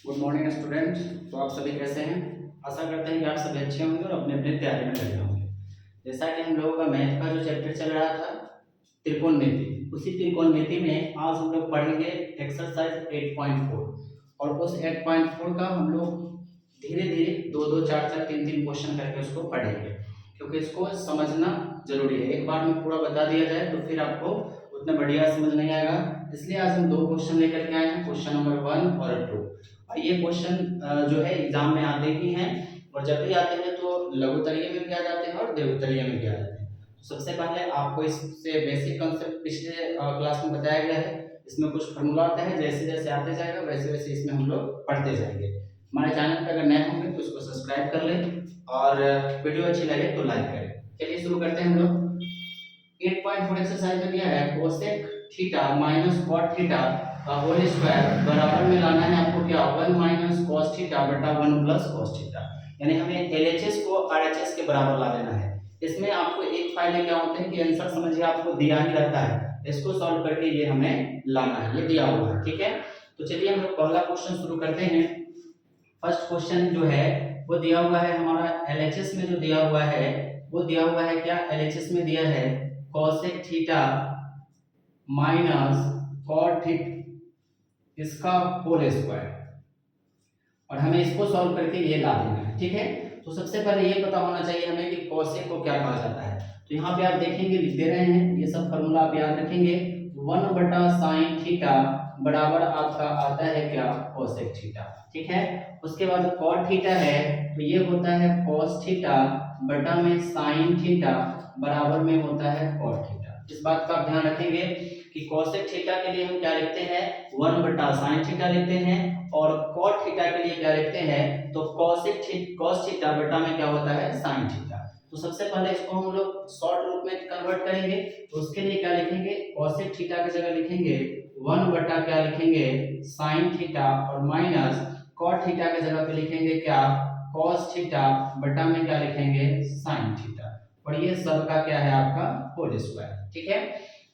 Good morning student. तो आप सभी कैसे हैं? आशा करते हैं कि आप सभी अच्छे होंगे और अपने अपने तैयारी में लगे होंगे। जैसा कि हम लोगों का मैथ का जो चैप्टर चल रहा था त्रिकोणमिति, उसी त्रिकोणमिति में आज हम लोग पढ़ेंगे एक्सरसाइज 8.4। और उस 8.4 का हम लोग धीरे धीरे दो दो चार चार तीन तीन क्वेश्चन करके उसको पढ़ेंगे, क्योंकि इसको समझना जरूरी है। एक बार में पूरा बता दिया जाए तो फिर आपको उतना बढ़िया समझ नहीं आएगा। इसलिए आज हम दो क्वेश्चन लेकर के आए हैं, क्वेश्चन नंबर 1 और 2। और ये क्वेश्चन जो है एग्जाम में आते ही हैं, और जब भी आते हैं तो लघुत्तरीय में भी आ जाते हैं और देवोत्तरीय में भी आ जाते हैं। तो सबसे पहले आपको इससे बेसिक कंसेप्ट पिछले क्लास में बताया गया है। इसमें कुछ फार्मूला आता है, जैसे जैसे आते जाएगा वैसे वैसे इसमें हम लोग पढ़ते जाएंगे। हमारे चैनल पर अगर नए होंगे तो इसको सब्सक्राइब कर लें, और वीडियो अच्छी लगे तो लाइक करें। चलिए शुरू करते हैं हम लोग। 8.4 एक्सरसाइज में दिया है cosec theta minus cot theta का होल स्क्वायर बराबर में लाना है आपको क्या, 1 माइनस कॉस थीटा बटा 1 प्लस कॉस थीटा। यानी हमें एलएचएस को आरएचएस के बराबर ला लेना है। इसमें आपको एक फायदा क्या होता है कि आंसर समझिए आपको दिया ही रहता है, इसको सॉल्व करके ये हमें लाना है, ये दिया हुआ है। ठीक है, तो चलिए हम लोग पहला क्वेश्चन शुरू करते हैं। फर्स्ट क्वेश्चन जो है वो दिया हुआ है हमारा एलएचएस में, जो दिया हुआ है वो दिया हुआ है क्या, एलएचएस में दिया है cosec theta minus cot theta इसका होल स्क्वायर, और हमें इसको सॉल्व करके ये ला देना है। ठीक है, तो सबसे पहले ये पता होना चाहिए हमें कि cosec को क्या कहा जाता है। तो यहाँ पे आप देखेंगे लिख दे रहे हैं, ये सब फार्मूला आप याद रखेंगे। 1 बटा साइन थीटा बराबर आपका आता है क्या, cosec थीटा। ठीक है, उसके बाद cot थीटा है तो ये होता है cos थीटा बटा में साइन थीटा बराबर में होता है cot थीटा। इस बात का आप ध्यान रखेंगे कि cosec थीटा के लिए हम क्या लिखते हैं, 1 बटा साइन थीटा लिखते हैं, और cot थीटा के लिए क्या लिखते हैं, तो cos थीटा बटा में क्या होता है, साइन थीटा। तो सबसे पहले इसको हम लोग शॉर्ट रूप में कन्वर्ट करेंगे, तो उसके लिए क्या लिखेंगे, cosec थीटा की जगह लिखेंगे 1 बटा क्या लिखेंगे, साइन थीटा, और माइनस cot थीटा की जगह पे लिखेंगे क्या, cos थीटा बटा में क्या लिखेंगे, साइन थीटा, और ये सब का क्या है आपका होल स्क्वायर। ठीक है,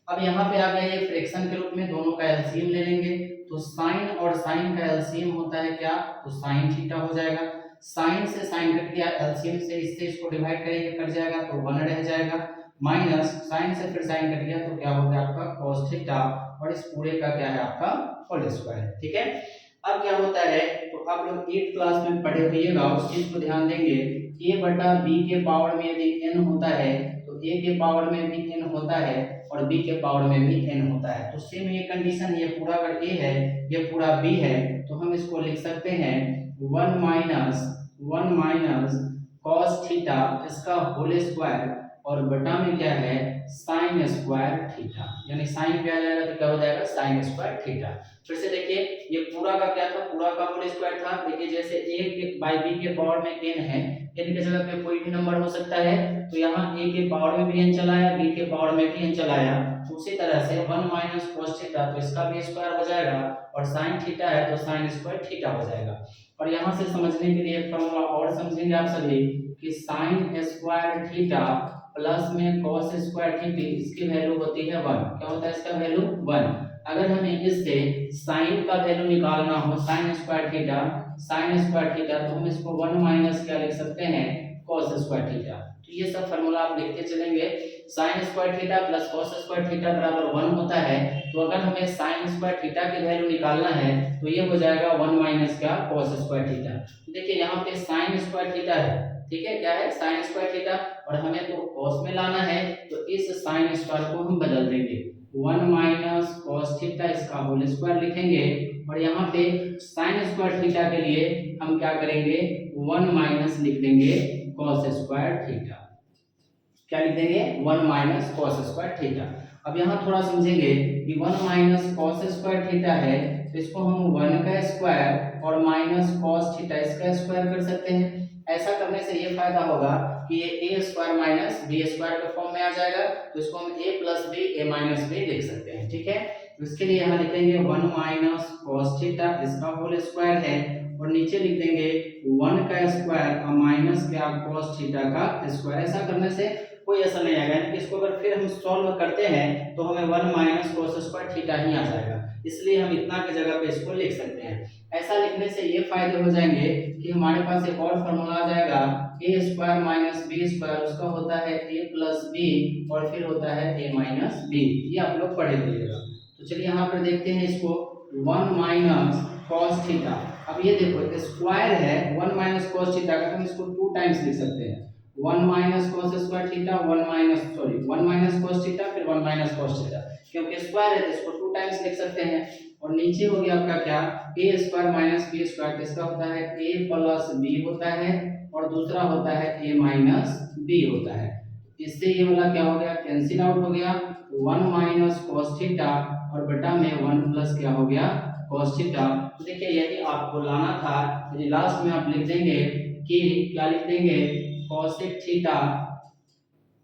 अब यहाँ पे आ गया ये फ्रैक्शन के रूप में, दोनों का एलसीएम ले लेंगे। तो साइन और साइन का एलसीएम होता है क्या, तो साइन थीटा हो जाएगा। साइन से साइन कट गया, एलसीएम से इससे इसको डिवाइड करेंगे, कट जाएगा तो 1 रह जाएगा, माइनस साइन से फिर साइन कट गया तो क्या हो गया आपका cos थीटा, और इस पूरे का क्या है आपका होल स्क्वायर। ठीक है, अब क्या होता है, तो आप लोग 8th क्लास में पढ़े होइएगा, उस चीज को ध्यान देंगे। a बटा b के पावर में यदि n होता है तो a के पावर में भी n होता है और b के पावर में भी n होता है। तो सेम ये कंडीशन, ये पूरा अगर a है ये पूरा b है, तो हम इसको लिख सकते हैं 1 माइनस cos थीटा इसका होल स्क्वायर, और बटा में क्या है, साइन स्क्वायर थीटा। यानी साइन पे आ जाएगा तो क्या हो जाएगा, साइन स्क्वायर थीटा। फिर से देखिए, ये पूरा का क्या था, पूरा का होल स्क्वायर था। देखिए जैसे a बाई b के पावर में n है, n की जगह पे कोई भी नंबर हो सकता है, तो यहाँ a के पावर में भी n चलाया, b के पावर में भी n चलाया। तो उसी तरह से 1 माइनस cos थीटा तो इसका भी स्क्वायर हो जाएगा, और sin थीटा है तो sin स्क्वायर थीटा हो जाएगा। और यहाँ से समझने के लिए एक फॉर्मूला और समझेंगे आप सभी कि sin स्क्वायर थीटा प्लस में cos स्क्वायर थीटा, इसकी वैल्यू होती है 1। क्या होता है इसका वैल्यू 1। अगर हमें इससे sin का वैल्यू निकालना हो, sin स्क्वायर थीटा, तो हम इसको 1 माइनस क्या लिख सकते हैं, cos स्क्वायर थीटा। तो ये सब फार्मूला आप लिखते चलेंगे। sin square theta plus cos square theta बराबर 1 होता है, तो अगर हमें sin स्क्वायर थीटा की वैल्यू निकालना है तो ये हो जाएगा 1 माइनस क्या, cos स्क्वायर थीटा। तो देखिए यहाँ पे sin स्क्वायर थीटा है, ठीक है, क्या है, sin स्क्वायर थीटा, और हमें तो cos में लाना है, तो इस sin स्क्वायर को हम बदल देंगे, 1 माइनस cos थीटा इसका होल स्क्वायर लिखेंगे, और यहाँ पे sin स्क्वायर थीटा के लिए हम क्या करेंगे, 1 माइनस लिख देंगे cos स्क्वायर थीटा। क्या लिख देंगे, 1 माइनस cos स्क्वायर थीटा। अब यहाँ थोड़ा समझेंगे कि 1 माइनस cos स्क्वायर थीटा है, तो इसको हम 1 का स्क्वायर और माइनस cos थीटा इसका स्क्वायर कर सकते हैं। ऐसा करने से ये फायदा होगा कि ये a square minus b square के फॉर्म में आ जाएगा, तो इसको हम a plus b a minus b लिख सकते हैं। ठीक है, तो इसके लिए यहाँ लिखेंगे 1 माइनस cos थीटा इसका होल स्क्वायर है, और नीचे लिख देंगे 1 का स्क्वायर और माइनस क्या, cos थीटा का स्क्वायर। ऐसा करने से कोई असर नहीं आएगा, यानी कि इसको अगर फिर हम सॉल्व करते हैं तो हमें 1 माइनस cos स्क्वायर थीटा ही आ जाएगा। इसलिए हम इतना की जगह पे इसको लिख सकते हैं। ऐसा लिखने से ये फायदे हो जाएंगे कि हमारे पास एक और फॉर्मूला आ जाएगा ए स्क्वायर माइनस बी स्क्वायर, उसका होता है ए प्लस बी और फिर होता है ए माइनस बी। ये आप लोग पढ़े होइएगा। तो चलिए यहाँ पर देखते हैं इसको 1 माइनस कॉस थीटा। अब ये देखो स्क्वायर है 1 माइनस कॉस थीटा का, हम इसको 2 टाइम्स लिख सकते हैं 1 minus cos square theta 1 minus cos theta फिर 1 माइनस कॉस थीटा, क्योंकि स्क्वायर है तो इसको 2 टाइम्स लिख सकते हैं। और नीचे हो गया आपका क्या ए स्क्वायर माइनस बी स्क्वायर, इसका होता है ए प्लस बी होता है और दूसरा होता है ए माइनस बी होता है। इससे ये वाला क्या हो गया कैंसिल आउट हो गया 1 माइनस कॉस थीटा और बटा में 1 प्लस क्या हो गया कॉस थीटा। तो देखिए यदि आपको लाना था यदि लास्ट में आप लिख देंगे कि क्या लिख देंगे cosec theta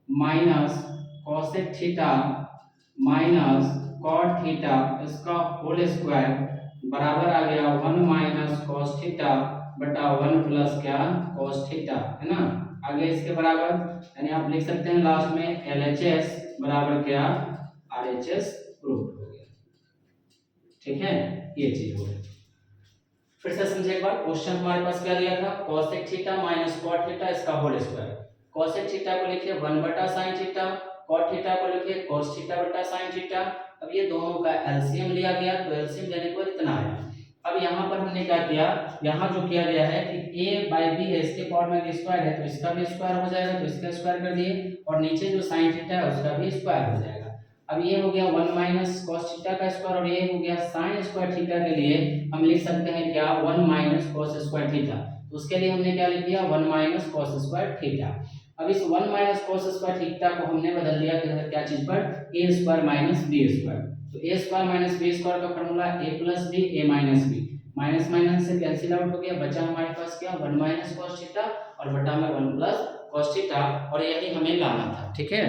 minus cosec theta minus cot theta इसका होल स्क्वायर बराबर आ गया 1 माइनस कॉस थीटा बटा 1 प्लस क्या कॉस थीटा, है ना। आगे इसके बराबर यानी आप लिख सकते हैं लास्ट में LHS बराबर क्या RHS रूट हो गया। ठीक है, ये चीज हो गई। फिर से समझे एक बार, क्वेश्चन हमारे पास क्या दिया था cosec theta minus cot theta इसका होल स्क्वायर। cosec थीटा को लिखिए 1 बटा sin थीटा, cot थीटा को लिखिए cos थीटा बटा sin थीटा। अब ये दोनों का एलसीएम लिया गया तो एलसीएम लेने के बाद इतना आया। अब यहाँ पर हमने क्या किया, यहाँ जो किया गया है कि a बाई बी है इसके पावर में स्क्वायर है तो इसका भी स्क्वायर हो जाएगा तो इसका स्क्वायर कर दिए और नीचे जो sin थीटा है उसका भी स्क्वायर हो जाएगा। अब ये हो गया 1 माइनस कॉस थीटा का स्क्वायर और ये हो गया साइन स्क्वायर थीटा के लिए हम लिख सकते हैं क्या 1 माइनस कॉस स्क्वायर थीटा। तो उसके लिए हमने क्या लिख दिया 1 माइनस कॉस स्क्वायर थीटा। अब इस 1 माइनस कॉस स्क्वायर थीटा को हमने बदल दिया क्या चीज पर a square minus b square. तो a square minus b square का formula a plus b a minus b, minus minus से कैंसिल आउट हो गया, बचा हमारे पास क्या 1 माइनस कॉस थीटा और बटा में 1 प्लस कॉस थीटा और यही हमें लाना था। ठीक है,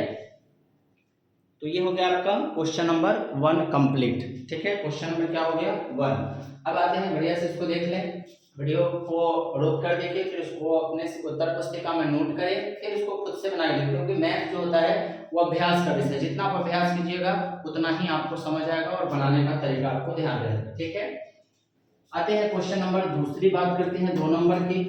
तो ये हो गया आपका क्वेश्चन नंबर 1 कंप्लीट। ठीक है, क्वेश्चन नंबर क्या हो गया 1। अब आते हैं बढ़िया से इसको देख लें, वीडियो को रोक कर देखिए फिर इसको अपने से उत्तर पुस्तिका में नोट करें फिर इसको खुद से बनाइए, क्योंकि मैथ जो होता है वो अभ्यास का विषय, जितना आप अभ्यास कीजिएगा उतना ही आपको समझ आएगा और बनाने का तरीका आपको ध्यान रहेगा। ठीक है, आते हैं क्वेश्चन नंबर दूसरी बात करते हैं 2 नंबर की।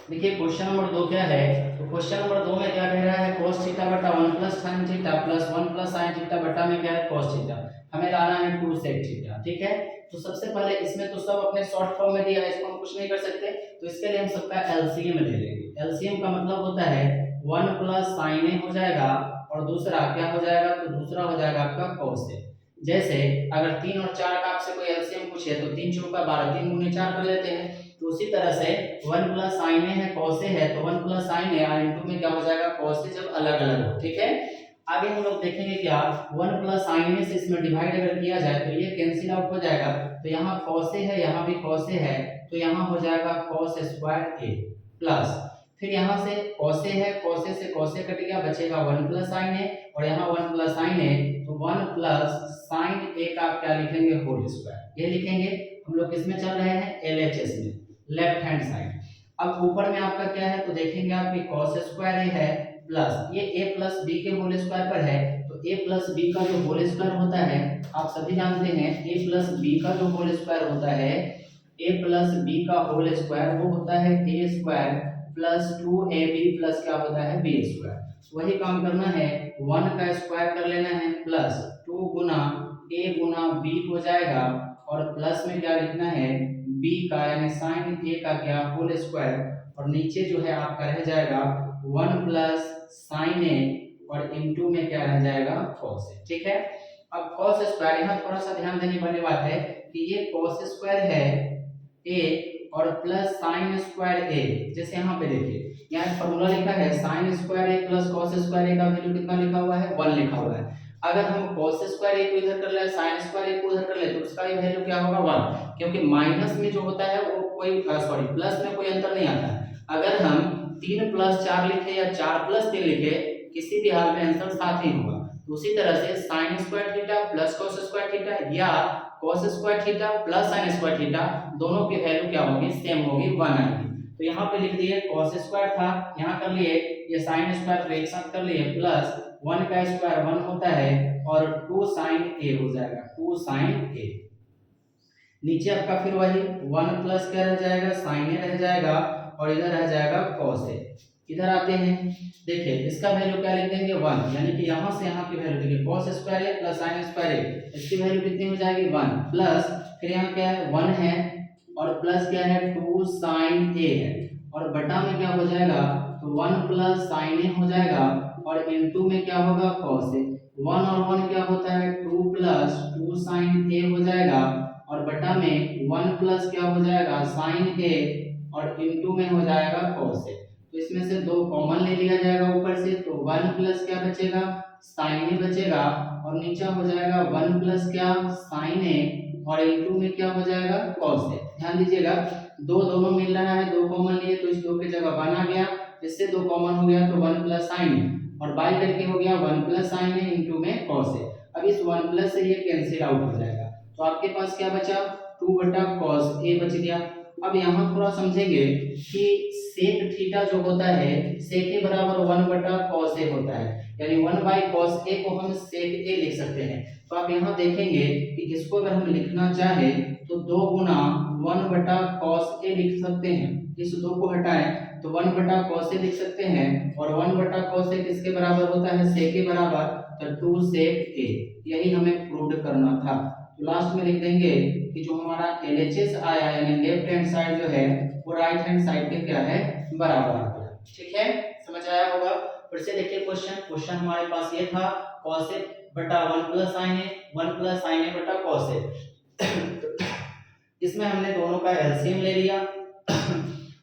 देखिए क्वेश्चन नंबर 2 क्या है, तो क्वेश्चन नंबर 2 में क्या कह रहा है cos थीटा बटा 1 plus sin theta plus 1 plus sin theta बटा में क्या है cos थीटा, हमें लाना है 2 sec थीटा। ठीक है, तो सबसे पहले इसमें तो सब अपने शॉर्ट फॉर्म में दिया है, इसको हम कुछ नहीं कर सकते, तो इसके लिए हम सबका एलसीएम ले लेंगे। एलसीएम का मतलब होता है 1 प्लस sin a हो जाएगा और दूसरा क्या हो जाएगा, तो दूसरा हो जाएगा आपका cos a। जैसे अगर 3 और 4 का आपसे कोई एलसीएम पूछे तो 3 चौका 12, 3 गुने 4 कर लेते हैं। तो उसी तरह से 1 प्लस sin a है cos a है तो 1 प्लस sin a और इनटू में क्या हो जाएगा cos a, जब अलग अलग हो। ठीक है, आगे हम लोग देखेंगे क्या 1 प्लस sin a से इसमें डिवाइड अगर किया जाए तो ये कैंसिल आउट हो जाएगा, तो यहाँ cos a है यहाँ भी cos a है तो यहाँ हो जाएगा cos स्क्वायर a प्लस फिर यहाँ से cos a है cos a से cos a कट गया बचेगा 1 प्लस sin a और यहाँ 1 प्लस sin a तो 1 प्लस sin a का आप क्या लिखेंगे होल स्क्वायर, ये लिखेंगे। हम लोग किसमें चल रहे हैं LHS में, लेफ्ट हैंड साइड। अब ऊपर में आपका क्या है तो देखेंगे आप कि cos स्क्वायर a है प्लस ये a प्लस b के होल स्क्वायर पर है तो a प्लस b का जो होल स्क्वायर होता है आप सभी जानते हैं a प्लस b का जो होल स्क्वायर होता है a प्लस b का होल स्क्वायर वो होता है a square plus 2ab plus क्या होता है b स्क्वायर। वही काम करना है 1 का स्क्वायर कर लेना है plus 2 Guna a Guna b हो जाएगा और प्लस में क्या लिखना है b का यानी sin a का क्या होल स्क्वायर और नीचे जो है आपका रह जाएगा 1 प्लस sin a और इनटू में क्या रह जाएगा cos a। ठीक है, अब cos स्क्वायर यहाँ थोड़ा सा ध्यान देने वाली बात है कि ये cos स्क्वायर है a और प्लस sin स्क्वायर a। जैसे यहाँ पे देखिए यहाँ फॉर्मूला लिखा है sin square a plus cos square a का वैल्यू कितना लिखा हुआ है 1 लिखा हुआ है। अगर हम cos स्क्वायर a को इधर कर ले sin स्क्वायर a को उधर कर ले तो उसका भी वैल्यू क्या होगा 1, क्योंकि माइनस में जो होता है वो कोई प्लस में कोई अंतर नहीं आता है। अगर हम 3 प्लस 4 लिखे या 4 प्लस 3 लिखे किसी भी हाल में आंसर साथ ही होगा। तो उसी तरह से sin square theta plus cos square theta या cos square theta plus sin square theta दोनों की वैल्यू क्या होगी सेम होगी 1 आएगी। तो यहाँ पे लिख दिए cos स्क्वायर था यहाँ कर लिए ये sin स्क्वायर को एक साथ कर लिए प्लस 1 का स्क्वायर 1 होता है और 2 sin a हो जाएगा, 2 sin a। नीचे आपका फिर वही 1 प्लस क्या रह जाएगा, sin a रह जाएगा, और इधर रह जाएगा cos a। इधर आते हैं, देखिए इसका वैल्यू क्या लिख देंगे 1, यानी कि यहाँ से यहाँ की वैल्यू देखिए cos square a plus sin square a, इसकी वैल्यू कितनी हो जाएगी 1 प्लस, फिर यहाँ क्या है 1 है और प्लस क्या है 2 sin a है, और बटा में क्या हो जाएगा, तो 1 प्लस sin a हो जाएगा, और इनटू में क्या होगा cos a। 1 और 1 क्या होता है 2 प्लस 2 sin a हो जाएगा, और बटा में 1 प्लस क्या हो जाएगा sin a, और इनटू में हो जाएगा cos a। तो इसमें से 2 कॉमन ले लिया जाएगा ऊपर से, तो 1 प्लस क्या बचेगा sin a बचेगा, और नीचे हो जाएगा 1 प्लस क्या sin a, और इनटू में क्या हो जाएगा cos a। ध्यान दीजिएगा दो दोनों मिल रहा है, 2 कॉमन लिए तो इस 2 की जगह 1 आ गया, इससे 2 कॉमन हो गया तो 1 प्लस sin a, और बाई करके हो गया 1 प्लस sin a इनटू में cos a। अब इस 1 प्लस से ये कैंसिल आउट हो जाएगा, तो आपके पास क्या बचा 2 बटा cos a बच गया। अब यहाँ थोड़ा समझेंगे कि sec थीटा जो होता है sec a बराबर 1 बटा cos a होता है, यानी 1 बाई cos a को हम sec a लिख सकते हैं। तो आप यहाँ देखेंगे कि इसको अगर हम लिखना चाहे तो 2 गुना 1 बटा cos a लिख सकते हैं, इस 2 को हटाएं तो 1 बटा cos a लिख सकते हैं, और 1 बटा cos a किसके बराबर होता है sec a बराबर, तो 2 sec a, यही हमें प्रूव करना था। तो लास्ट में लिख देंगे कि जो हमारा LHS आया यानी लेफ्ट हैंड साइड जो है वो राइट हैंड साइड के क्या है बराबर आ गया। ठीक है, समझ आया होगा। फिर से देखिए क्वेश्चन हमारे पास ये था cos a बटा 1 plus sin a, 1 plus sin a बटा cos a। इसमें हमने दोनों का एलसीएम ले लिया।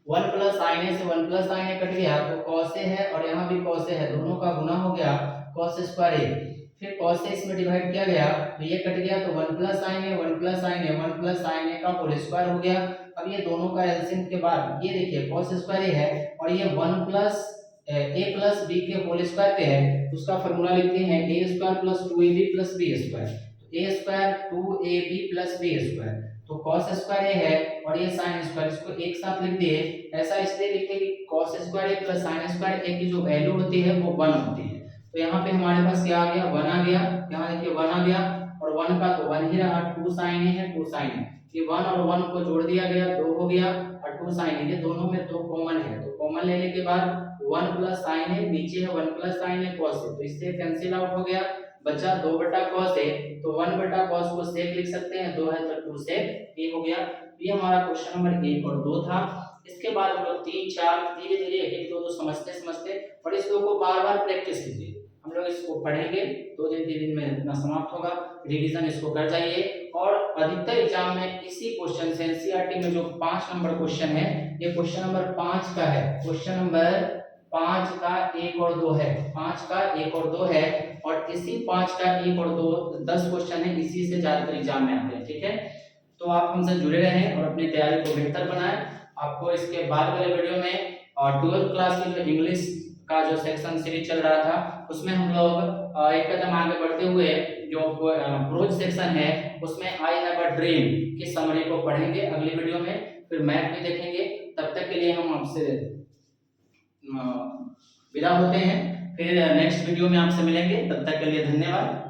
1 प्लस sin a से 1 प्लस sin a कट गया तो cos a है, और यहाँ भी cos a है, दोनों का गुना हो गया cos स्क्वायर a, फिर cos a इसमें डिवाइड किया गया तो ये कट गया, तो 1 plus sin a 1 plus sin a 1 plus sin a का होल स्क्वायर हो गया। अब ये दोनों का एलसीएम के बाद ये देखिए cos स्क्वायर a है, और ये 1 प्लस a प्लस b के होल स्क्वायर पे है, तो उसका फार्मूला लिखते हैं a square plus 2ab plus b square, तो a square 2ab plus b square, तो cos स्क्वायर a है और ये sin स्क्वायर, इसको एक साथ लिख दिए। ऐसा इसलिए लिखे कि cos square a plus sin square a की जो वैल्यू होती है वो 1 होती है, तो यहाँ पे हमारे पास क्या आ गया 1 आ गया, यहाँ देखिए 1 आ गया, और 1 का तो 1 ही रहा, 2 sin a है 2 sin a, ये 1 और 1 को जोड़ दिया गया 2 हो गया, और 2 sin a, ये दोनों में 2 कॉमन है, तो कॉमन लेने के बाद 1 प्लस sin a, नीचे है 1 plus sin a cos a, तो इससे कैंसिल आउट हो गया, बचा 2 बटा cos a, तो 1 बटा cos को sec लिख सकते हैं, 2 है तो 2 sec a हो गया। ये हमारा क्वेश्चन नंबर 1 और 2 था। इसके बाद हम लोग 3 4 धीरे धीरे एक एक दो समझते समझते, और इस दो को बार बार प्रैक्टिस कीजिए। हम लोग इसको पढ़ेंगे 2 दिन 3 दिन में इतना समाप्त होगा, रिवीजन इसको कर जाइए, और अधिकतर एग्जाम में इसी क्वेश्चन से एनसीईआरटी में जो 5 नंबर क्वेश्चन है, ये क्वेश्चन नंबर 5 का है, क्वेश्चन नंबर 5 का 1 और 2 है, 5 का 1 और 2 है, और इसी 5 का 1 और 2 10 क्वेश्चन है, इसी से ज्यादातर एग्जाम में आते हैं। ठीक है, तो आप हमसे जुड़े रहें और अपनी तैयारी को बेहतर बनाएं। आपको इसके बाद वाले वीडियो में 12th क्लास की जो इंग्लिश का जो सेक्शन सीरीज चल रहा था उसमें हम लोग एक कदम आगे बढ़ते हुए जो प्रोज सेक्शन है उसमें आई हैव अ ड्रीम की समरी को पढ़ेंगे अगली वीडियो में, फिर मैथ भी देखेंगे। तब तक के लिए हम आपसे विदा होते हैं, फिर नेक्स्ट वीडियो में आपसे मिलेंगे, तब तक के लिए धन्यवाद।